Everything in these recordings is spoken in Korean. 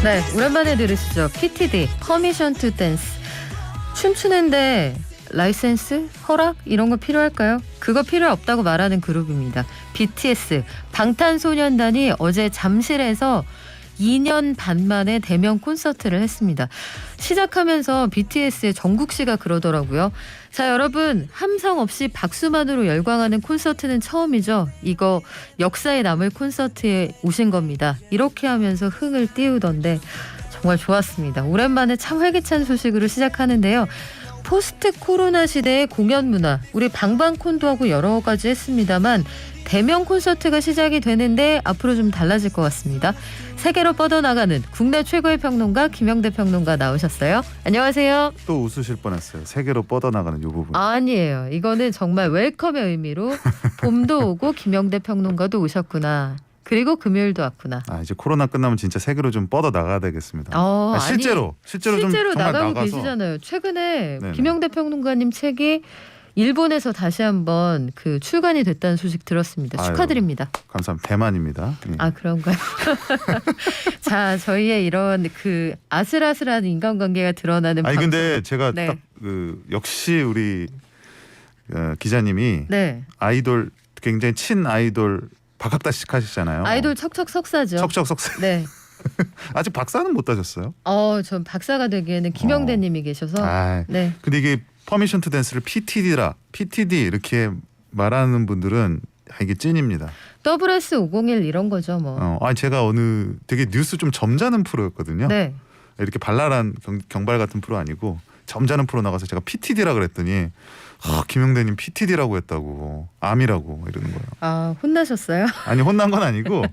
네, 오랜만에 들으시죠. PTD, Permission to Dance. 춤추는데 라이센스? 허락? 이런 거 필요할까요? 그거 필요 없다고 말하는 그룹입니다. BTS, 방탄소년단이 어제 잠실에서 2년 반 만에 대면 콘서트를 했습니다. 시작하면서 BTS의 정국 씨가 그러더라고요. 자, 여러분, 함성 없이 박수만으로 열광하는 콘서트는 처음이죠. 이거 역사에 남을 콘서트에 오신 겁니다. 이렇게 하면서 흥을 띄우던데 정말 좋았습니다. 오랜만에 참 활기찬 소식으로 시작하는데요. 포스트 코로나 시대의 공연 문화, 우리 방방콘도 하고 여러 가지 했습니다만 대면 콘서트가 시작이 되는데 앞으로 좀 달라질 것 같습니다. 세계로 뻗어나가는 국내 최고의 평론가 김영대 평론가 나오셨어요. 안녕하세요. 또 웃으실 뻔했어요. 세계로 뻗어나가는 이 부분. 아니에요. 이거는 정말 웰컴의 의미로 봄도 오고 김영대 평론가도 오셨구나. 그리고 금요일도 왔구나. 이제 코로나 끝나면 진짜 세계로 좀 뻗어 나가야 되겠습니다. 실제로 좀 정말 나가고 나가서. 계시잖아요. 최근에 네네. 김영대 평론가님 책이 일본에서 다시 한번 그 출간이 됐다는 소식 들었습니다. 축하드립니다. 감사합니다. 대만입니다. 예. 아, 그런가요? 자, 저희의 이런 그 아슬아슬한 인간관계가 드러나는 방송. 근데 제가 네. 딱 역시 우리 기자님이 네. 아이돌 굉장히 친 아이돌 박학다식 하시잖아요. 아이돌 척척 석사죠. 척척 석사. 네. 아직 박사는 못 따셨어요? 전 박사가 되기에는 김영대 님이 계셔서. 네. 근데 이게 퍼미션 투 댄스를 PTD 이렇게 말하는 분들은 이게 찐입니다. WS501 이런 거죠, 뭐. 제가 되게 뉴스 좀 점잖은 프로였거든요. 네. 이렇게 발랄한 경발 같은 프로 아니고 점잖은 프로 나가서 제가 PTD라 그랬더니 김영대님 PTD라고 했다고, 암이라고 이러는 거예요. 혼나셨어요? 아니, 혼난 건 아니고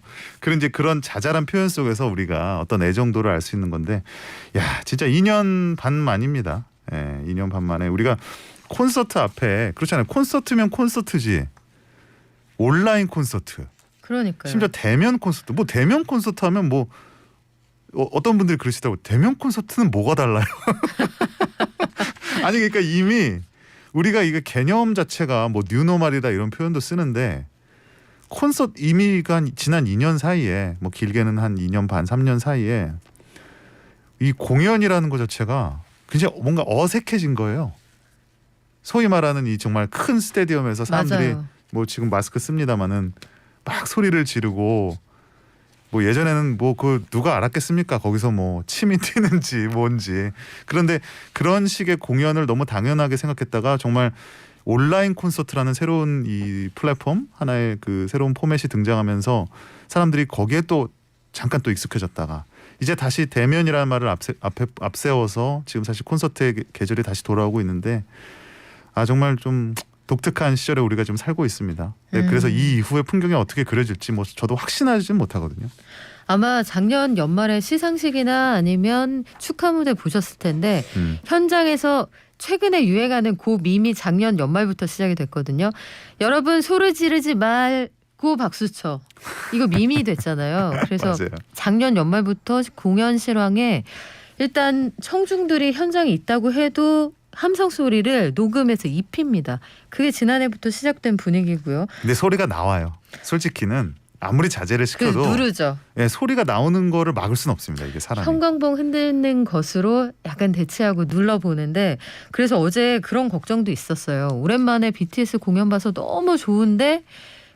그런 자잘한 표현 속에서 우리가 어떤 애정도를 알 수 있는 건데, 야, 진짜 2년 반 만입니다. 2년 반 만에 우리가 콘서트 앞에, 그렇잖아요. 콘서트면 콘서트지, 온라인 콘서트. 그러니까요. 심지어 대면 콘서트. 대면 콘서트 하면 어떤 분들이 그러시더라고요. 대면 콘서트는 뭐가 달라요? 아니, 그러니까 이미 우리가 이게 개념 자체가 뉴노멀이다 이런 표현도 쓰는데, 콘서트 이미가 지난 2년 사이에, 길게는 한 2년 반, 3년 사이에 이 공연이라는 것 자체가 굉장히 뭔가 어색해진 거예요. 소위 말하는 이 정말 큰 스테디움에서 사람들이 맞아요. 지금 마스크 씁니다마는 막 소리를 지르고, 예전에는 누가 알았겠습니까? 거기서 침이 튀는지 뭔지. 그런데 그런 식의 공연을 너무 당연하게 생각했다가 정말 온라인 콘서트라는 새로운 이 플랫폼 하나의 그 새로운 포맷이 등장하면서 사람들이 거기에 또 잠깐 또 익숙해졌다가 이제 다시 대면이라는 말을 앞세워서 지금 사실 콘서트의 계절이 다시 돌아오고 있는데, 정말 좀 독특한 시절에 우리가 좀 살고 있습니다. 그래서 이 이후의 풍경이 어떻게 그려질지 저도 확신하지는 못하거든요. 아마 작년 연말에 시상식이나 아니면 축하 무대 보셨을 텐데 현장에서 최근에 유행하는 그 밈이 작년 연말부터 시작이 됐거든요. 여러분, 소리 지르지 말고 박수쳐. 이거 밈이 됐잖아요. 그래서 맞아요. 작년 작년 연말부터 공연 실황에 일단 청중들이 현장에 있다고 해도 함성 소리를 녹음해서 입힙니다. 그게 지난해부터 시작된 분위기고요. 근데 소리가 나와요. 솔직히는 아무리 자제를 시켜도 누르죠. 소리가 나오는 거를 막을 수는 없습니다. 이게 사람이. 형광봉 흔드는 것으로 약간 대체하고 눌러보는데, 그래서 어제 그런 걱정도 있었어요. 오랜만에 BTS 공연 봐서 너무 좋은데,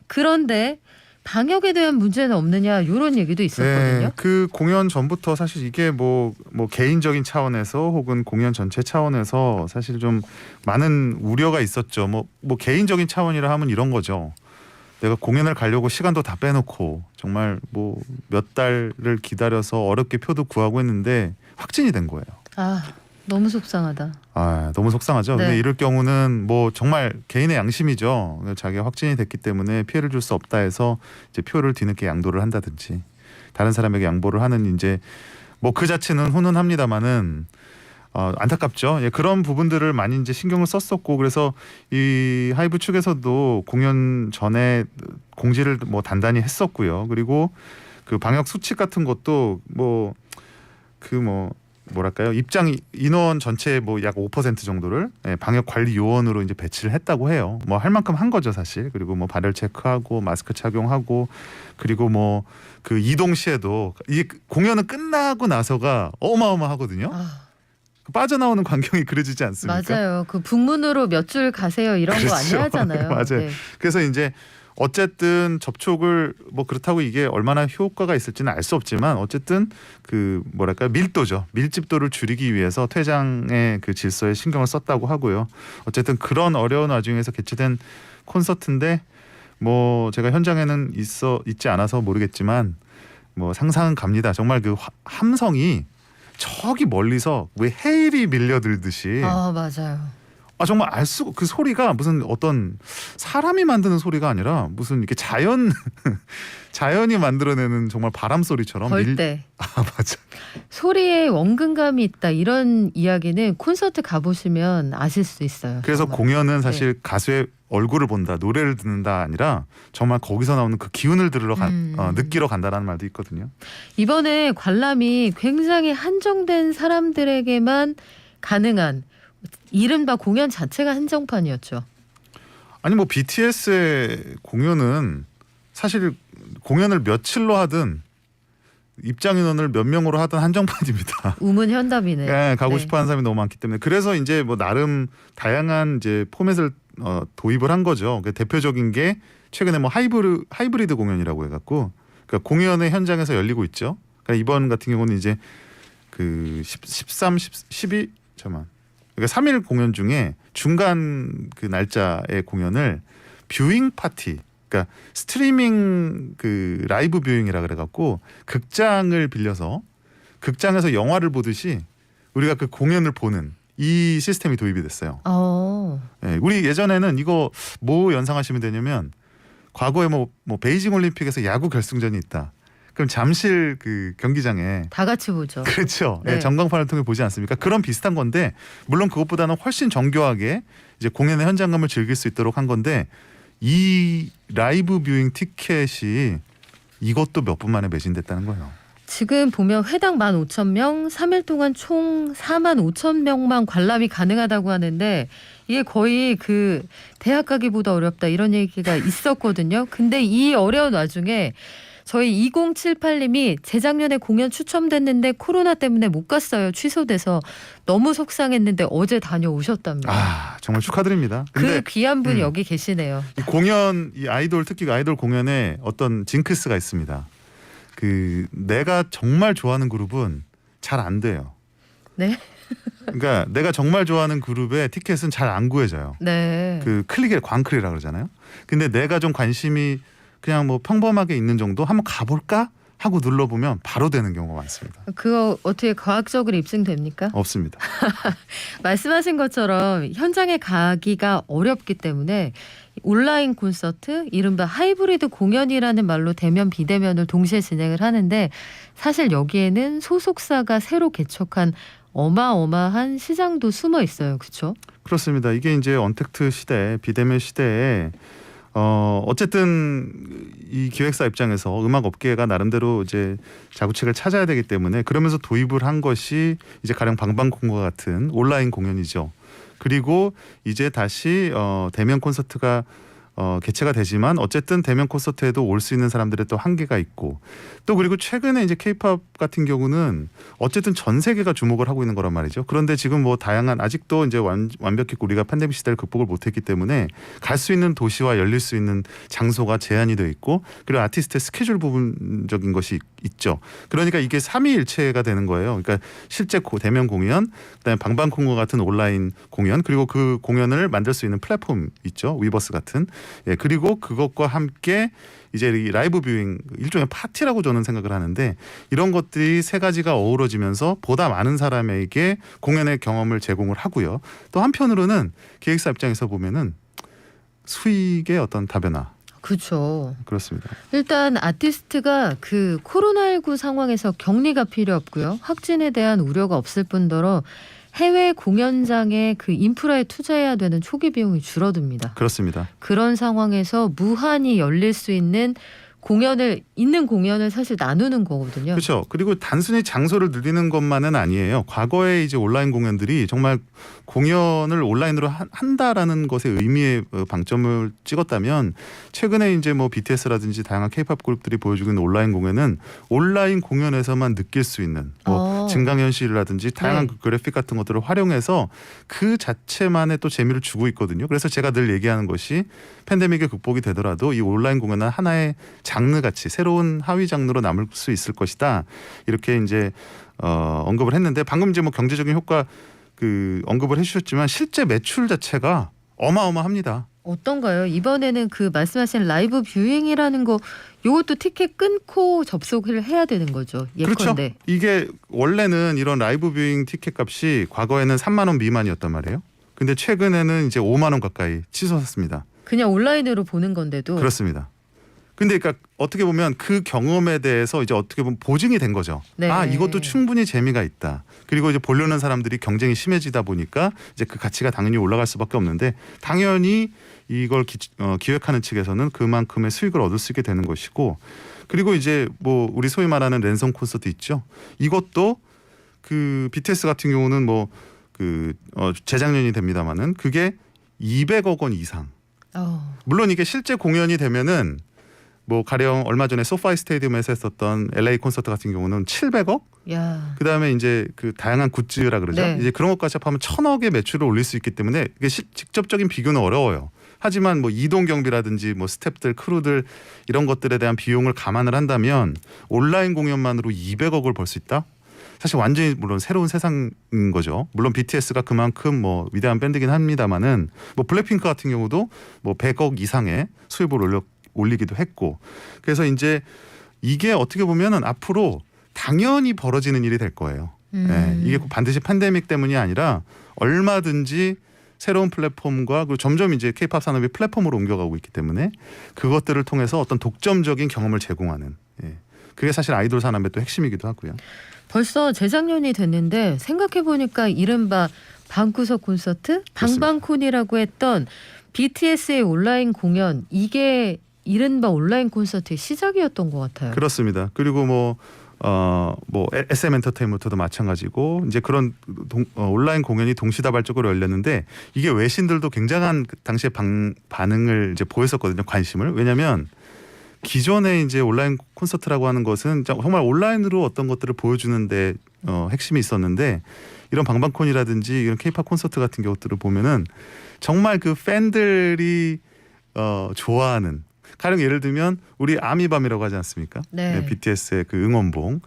그런데 방역에 대한 문제는 없느냐, 이런 얘기도 있었거든요. 그 공연 전부터 사실 이게 개인적인 차원에서 혹은 공연 전체 차원에서 사실 좀 많은 우려가 있었죠. 개인적인 차원이라 하면 이런 거죠. 내가 공연을 가려고 시간도 다 빼놓고 정말 몇 달을 기다려서 어렵게 표도 구하고 했는데 확진이 된 거예요. 너무 속상하다. 너무 속상하죠. 네. 근데 이럴 경우는 정말 개인의 양심이죠. 자기가 확진이 됐기 때문에 피해를 줄 수 없다 해서 이제 표를 뒤늦게 양도를 한다든지 다른 사람에게 양보를 하는, 이제 그 자체는 훈훈합니다마는 안타깝죠. 그런 부분들을 많이 이제 신경을 썼었고, 그래서 이 하이브 측에서도 공연 전에 공지를 단단히 했었고요. 그리고 그 방역 수칙 같은 것도 뭐랄까요 입장 인원 전체 뭐 약 5% 정도를 방역 관리 요원으로 이제 배치를 했다고 해요. 뭐 할 만큼 한 거죠 사실. 그리고 뭐 발열 체크하고 마스크 착용하고 그리고 뭐 그 이동 시에도 이 공연은 끝나고 나서가 어마어마하거든요. 빠져나오는 광경이 그려지지 않습니까? 맞아요. 그 북문으로 몇 줄 가세요 이런 거 그렇죠. 안 하잖아요. 맞아요. 네. 그래서 이제 어쨌든 접촉을 뭐 그렇다고 이게 얼마나 효과가 있을지는 알 수 없지만 어쨌든 그 뭐랄까 밀도죠. 밀집도를 줄이기 위해서 퇴장의 그 질서에 신경을 썼다고 하고요. 어쨌든 그런 어려운 와중에서 개최된 콘서트인데 뭐 제가 현장에는 있지 않아서 모르겠지만 뭐 상상은 갑니다. 정말 그 함성이 저기 멀리서 왜 해일이 밀려들듯이 맞아요. 정말 알 수가 그 소리가 무슨 어떤 사람이 만드는 소리가 아니라 무슨 이렇게 자연이 만들어내는 정말 바람 소리처럼 벌떼. 맞아. 소리에 원근감이 있다 이런 이야기는 콘서트 가보시면 아실 수 있어요. 그래서 정말. 공연은 사실 가수의 얼굴을 본다, 노래를 듣는다 아니라 정말 거기서 나오는 그 기운을 느끼러 간다라는 말도 있거든요. 이번에 관람이 굉장히 한정된 사람들에게만 가능한 이른바 공연 자체가 한정판이었죠. 아니 뭐 BTS의 공연은 사실 공연을 며칠로 하든 입장 인원을 몇 명으로 하든 한정판입니다. 우문현답이네. 네, 가고 싶어하는 사람이 너무 많기 때문에 그래서 이제 뭐 나름 다양한 이제 포맷을 도입을 한 거죠. 그 대표적인 게 최근에 뭐 하이브리드 공연이라고 해갖고 그러니까 공연의 현장에서 열리고 있죠. 그러니까 이번 같은 경우는 이제 그 13, 12 잠깐만. 그러니까 3일 공연 중에 중간 그 날짜의 공연을 뷰잉 파티, 그러니까 스트리밍 그 라이브 뷰잉이라 그래갖고 극장을 빌려서 극장에서 영화를 보듯이 우리가 그 공연을 보는 이 시스템이 도입이 됐어요. 네, 우리 예전에는 이거 뭐 연상하시면 되냐면 과거에 뭐 베이징 올림픽에서 야구 결승전이 있다. 그럼 잠실 그 경기장에 다 같이 보죠. 그렇죠. 네. 전광판을 통해 보지 않습니까? 그런 비슷한 건데 물론 그것보다는 훨씬 정교하게 이제 공연의 현장감을 즐길 수 있도록 한 건데 이 라이브 뷰잉 티켓이 이것도 몇 분 만에 매진됐다는 거예요. 지금 보면 회당 15,000명, 3일 동안 총 45,000명만 관람이 가능하다고 하는데 이게 거의 그 대학 가기보다 어렵다 이런 얘기가 있었거든요. 근데 이 어려운 와중에 저희 2078님이 재작년에 공연 추첨됐는데 코로나 때문에 못 갔어요. 취소돼서 너무 속상했는데 어제 다녀오셨답니다. 정말 축하드립니다. 근데 그 귀한 분이 여기 계시네요. 이 공연, 이 아이돌 특히 아이돌 공연에 어떤 징크스가 있습니다. 그 내가 정말 좋아하는 그룹은 잘 안 돼요. 네. 그러니까 내가 정말 좋아하는 그룹의 티켓은 잘 안 구해져요. 네. 그 광클이라 그러잖아요. 근데 내가 좀 관심이 그냥 뭐 평범하게 있는 정도 한번 가볼까 하고 눌러보면 바로 되는 경우가 많습니다. 그거 어떻게 과학적으로 입증됩니까? 없습니다. 말씀하신 것처럼 현장에 가기가 어렵기 때문에 온라인 콘서트, 이른바 하이브리드 공연이라는 말로 대면 비대면을 동시에 진행을 하는데 사실 여기에는 소속사가 새로 개척한 어마어마한 시장도 숨어 있어요. 그렇죠? 그렇습니다. 이게 이제 언택트 시대, 비대면 시대에 어쨌든 이 기획사 입장에서 음악 업계가 나름대로 이제 자구책을 찾아야 되기 때문에 그러면서 도입을 한 것이 이제 가령 방방콩과 같은 온라인 공연이죠. 그리고 이제 다시 대면 콘서트가 개최가 되지만 어쨌든 대면 콘서트에도 올 수 있는 사람들의 또 한계가 있고 또 그리고 최근에 이제 K-팝 같은 경우는 어쨌든 전 세계가 주목을 하고 있는 거란 말이죠. 그런데 지금 뭐 다양한 아직도 이제 완벽히 우리가 팬데믹 시대를 극복을 못했기 때문에 갈 수 있는 도시와 열릴 수 있는 장소가 제한이 되어 있고 그리고 아티스트의 스케줄 부분적인 것이 있죠. 그러니까 이게 삼위일체가 되는 거예요. 그러니까 실제 대면 공연, 그다음에 방방콩과 같은 온라인 공연 그리고 그 공연을 만들 수 있는 플랫폼 있죠. 위버스 같은. 예, 그리고 그것과 함께 이제 이 라이브 뷰잉 일종의 파티라고 저는 생각을 하는데 이런 것들이 세 가지가 어우러지면서 보다 많은 사람에게 공연의 경험을 제공을 하고요. 또 한편으로는 기획사 입장에서 보면은 수익의 어떤 다변화. 그렇죠. 그렇습니다. 일단 아티스트가 그 코로나19 상황에서 격리가 필요 없고요. 확진에 대한 우려가 없을 뿐더러 해외 공연장의 그 인프라에 투자해야 되는 초기 비용이 줄어듭니다. 그렇습니다. 그런 상황에서 무한히 열릴 수 있는 공연을 있는 공연을 사실 나누는 거거든요. 그렇죠. 그리고 단순히 장소를 늘리는 것만은 아니에요. 과거에 이제 온라인 공연들이 정말 공연을 온라인으로 한다라는 것에 의미의 방점을 찍었다면 최근에 이제 뭐 BTS라든지 다양한 K-팝 그룹들이 보여주고 있는 온라인 공연은 온라인 공연에서만 느낄 수 있는 뭐 증강현실이라든지 다양한 네. 그 그래픽 같은 것들을 활용해서 그 자체만의 또 재미를 주고 있거든요. 그래서 제가 늘 얘기하는 것이 팬데믹의 극복이 되더라도 이 온라인 공연은 하나의 장르 같이 새로운 하위 장르로 남을 수 있을 것이다. 이렇게 이제 언급을 했는데 방금 이제 뭐 경제적인 효과 그 언급을 해주셨지만 실제 매출 자체가 어마어마합니다. 어떤가요? 이번에는 그 말씀하신 라이브 뷰잉이라는 거 요것도 티켓 끊고 접속을 해야 되는 거죠. 예컨대. 그렇죠. 이게 원래는 이런 라이브 뷰잉 티켓 값이 과거에는 3만 원 미만이었단 말이에요. 근데 최근에는 이제 5만 원 가까이 치솟았습니다. 그냥 온라인으로 보는 건데도. 그렇습니다. 근데 그러니까 어떻게 보면 그 경험에 대해서 이제 어떻게 보면 보증이 된 거죠. 네. 아, 이것도 충분히 재미가 있다. 그리고 이제 보려는 사람들이 경쟁이 심해지다 보니까 이제 그 가치가 당연히 올라갈 수밖에 없는데 당연히 이걸 기획하는 측에서는 그만큼의 수익을 얻을 수 있게 되는 것이고 그리고 이제 뭐 우리 소위 말하는 랜선 콘서트 있죠. 이것도 그 BTS 같은 경우는 뭐 그 재작년이 됩니다만은 그게 200억 원 이상. 물론 이게 실제 공연이 되면은 뭐 가령 얼마 전에 소파이 스테디움에서 했었던 LA 콘서트 같은 경우는 700억. 야. 그다음에 이제 그 다양한 굿즈라 그러죠. 네. 이제 그런 것까지 합하면 1,000억의 매출을 올릴 수 있기 때문에 이게 직접적인 비교는 어려워요. 하지만 뭐 이동 경비라든지 뭐 스태프들, 크루들 이런 것들에 대한 비용을 감안을 한다면 온라인 공연만으로 200억을 벌 수 있다. 사실 완전히 물론 새로운 세상인 거죠. 물론 BTS가 그만큼 뭐 위대한 밴드긴 합니다만은 뭐 블랙핑크 같은 경우도 뭐 100억 이상의 수입을 올리기도 했고 그래서 이제 이게 어떻게 보면은 앞으로 당연히 벌어지는 일이 될 거예요. 예, 이게 반드시 팬데믹 때문이 아니라 얼마든지 새로운 플랫폼과 그리고 점점 이제 K-팝 산업이 플랫폼으로 옮겨가고 있기 때문에 그것들을 통해서 어떤 독점적인 경험을 제공하는 그게 사실 아이돌 산업의 또 핵심이기도 하고요. 벌써 재작년이 됐는데 생각해보니까 이른바 방구석 콘서트? 방방콘이라고 했던 BTS의 온라인 공연 이게 이른바 온라인 콘서트의 시작이었던 것 같아요. 그렇습니다. 그리고 뭐 SM 엔터테인먼트도 마찬가지고 이제 그런 온라인 공연이 동시다발적으로 열렸는데 이게 외신들도 굉장한 그 당시에 반응을 이제 보였었거든요. 관심을. 왜냐하면 기존에 이제 온라인 콘서트라고 하는 것은 정말 온라인으로 어떤 것들을 보여주는데 핵심이 있었는데 이런 방방콘이라든지 이런 K-팝 콘서트 같은 것들을 보면은 정말 그 팬들이 좋아하는 가령 예를 들면 우리 아미밤이라고 하지 않습니까? 네. BTS의 그 응원봉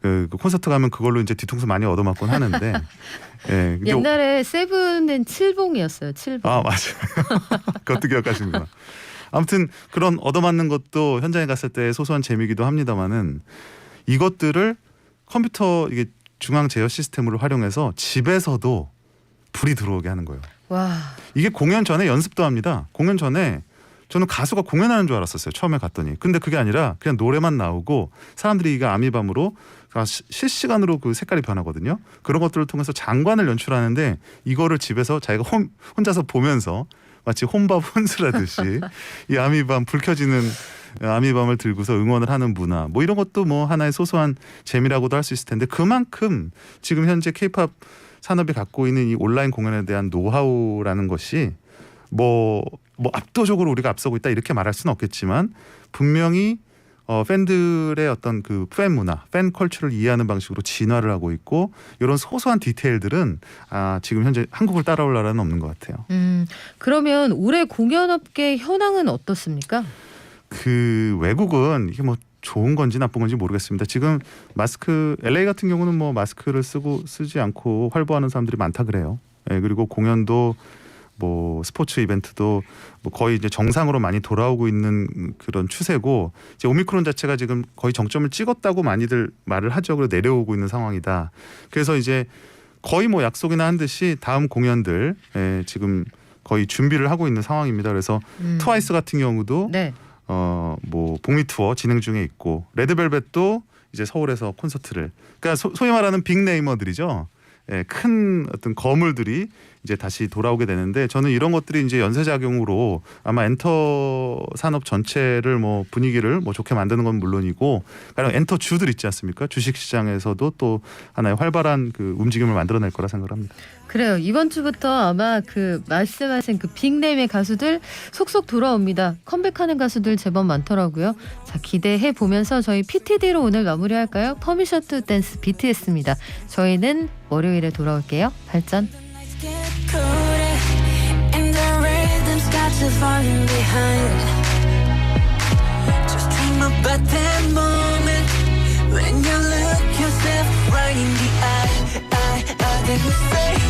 그 콘서트 가면 그걸로 이제 뒤통수 많이 얻어맞곤 하는데 옛날에 세븐은 칠봉이었어요. 칠봉. 아 맞아요. 그것도 기억하시는구나. 아무튼 그런 얻어맞는 것도 현장에 갔을 때 소소한 재미기도 합니다만은 이것들을 컴퓨터 이게 중앙 제어 시스템으로 활용해서 집에서도 불이 들어오게 하는 거예요. 와. 이게 공연 전에 연습도 합니다. 공연 전에 저는 가수가 공연하는 줄 알았었어요. 처음에 갔더니. 근데 그게 아니라 그냥 노래만 나오고 사람들이 이게 아미밤으로 실시간으로 그 색깔이 변하거든요. 그런 것들을 통해서 장관을 연출하는데 이거를 집에서 자기가 혼자서 보면서 마치 혼밥 혼술하듯이 이 아미밤 불 켜지는 아미밤을 들고서 응원을 하는 문화 뭐 이런 것도 뭐 하나의 소소한 재미라고도 할 수 있을 텐데 그만큼 지금 현재 K-팝 산업이 갖고 있는 이 온라인 공연에 대한 노하우라는 것이 뭐 압도적으로 우리가 앞서고 있다 이렇게 말할 수는 없겠지만 분명히 팬들의 어떤 그 팬 문화, 팬 컬처를 이해하는 방식으로 진화를 하고 있고 이런 소소한 디테일들은 지금 현재 한국을 따라올 나라는 없는 것 같아요. 그러면 올해 공연업계 현황은 어떻습니까? 그 외국은 이게 뭐 좋은 건지 나쁜 건지 모르겠습니다. 지금 마스크 LA 같은 경우는 뭐 마스크를 쓰지 않고 활보하는 사람들이 많다 그래요. 그리고 공연도 뭐 스포츠 이벤트도 뭐 거의 이제 정상으로 많이 돌아오고 있는 그런 추세고 이제 오미크론 자체가 지금 거의 정점을 찍었다고 많이들 말을 하죠. 그리고 내려오고 있는 상황이다. 그래서 이제 거의 뭐 약속이나 한 듯이 다음 공연들 지금 거의 준비를 하고 있는 상황입니다. 그래서 트와이스 같은 경우도 네. 뭐 북미 투어 진행 중에 있고 레드벨벳도 이제 서울에서 콘서트를 그러니까 소위 말하는 빅네이머들이죠. 큰 어떤 거물들이 이제 다시 돌아오게 되는데 저는 이런 것들이 이제 연쇄작용으로 아마 엔터 산업 전체를 뭐 분위기를 뭐 좋게 만드는 건 물론이고 가령 엔터 주들 있지 않습니까? 주식시장에서도 또 하나의 활발한 그 움직임을 만들어낼 거라 생각합니다. 그래요. 이번 주부터 아마 그 말씀하신 그 빅네임의 가수들 속속 돌아옵니다. 컴백하는 가수들 제법 많더라고요. 자, 기대해 보면서 저희 PTD로 오늘 마무리할까요? 퍼미션 투 댄스 BTS입니다. 저희는 월요일에 돌아올게요. 발전. Just dream about that moment when you look yourself right in the eye, then you say